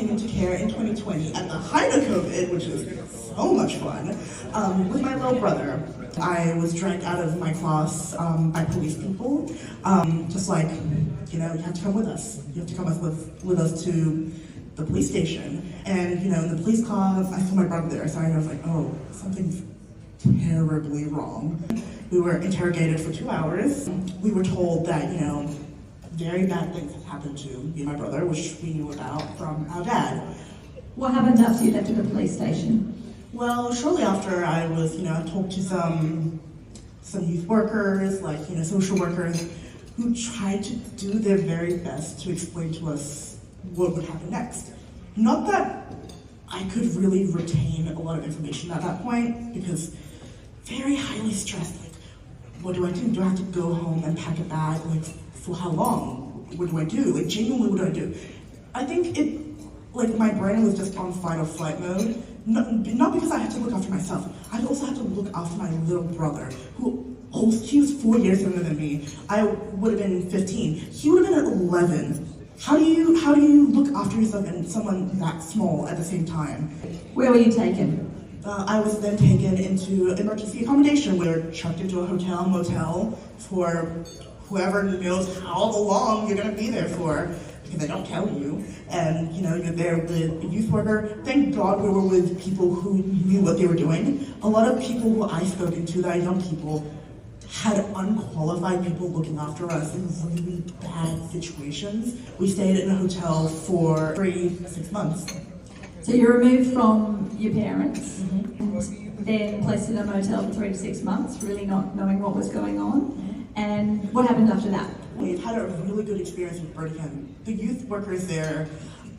came into care in 2020 at the height of COVID, which was so much fun, with my little brother. I was dragged out of my class by police people, just like, you have to come with us. You have to come with us to the police station. And, in the police car, I saw my brother there, so I was like, oh, something's terribly wrong. We were interrogated for 2 hours. We were told that, very bad things had happened to me and my brother, which we knew about from our dad. What happened after you left at the police station? Well, shortly after I was, I talked to some youth workers, like, social workers, who tried to do their very best to explain to us what would happen next. Not that I could really retain a lot of information at that point, because very highly stressed, like, what do I do? Do I have to go home and pack a bag? Like, for how long? What do I do? Like, genuinely, what do I do? I think my brain was just on fight or flight mode. Not because I had to look after myself. I also had to look after my little brother, he was 4 years younger than me. I would have been 15. He would have been at 11. How do you look after yourself and someone that small at the same time? Where were you taken? I was then taken into emergency accommodation. We were chucked into a hotel, motel for whoever knows how long you're gonna be there for, because they don't tell you. And you're there with a youth worker. Thank God we were with people who knew what they were doing. A lot of people who I spoke to, that are young people, had unqualified people looking after us in really bad situations. We stayed in a hotel for 6 months. So you're removed from your parents, and then placed in a motel for 3 to 6 months, really not knowing what was going on. And what happened after that? We've had a really good experience with Burdekin. The youth workers there,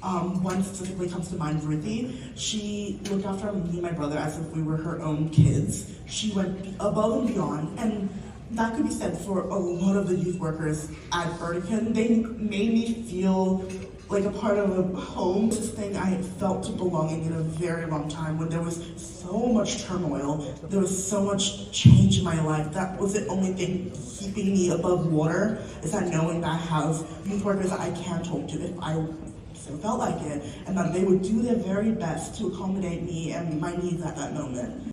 one specifically comes to mind, Ruthie. She looked after me and my brother as if we were her own kids. She went above and beyond, and that could be said for a lot of the youth workers at Burdekin. They made me feel like a part of a home. This thing I felt belonging in a very long time, when there was so much turmoil, there was so much change in my life. That was the only thing keeping me above water, is that knowing that I have youth workers that I can talk to if I so felt like it, and that they would do their very best to accommodate me and my needs at that moment.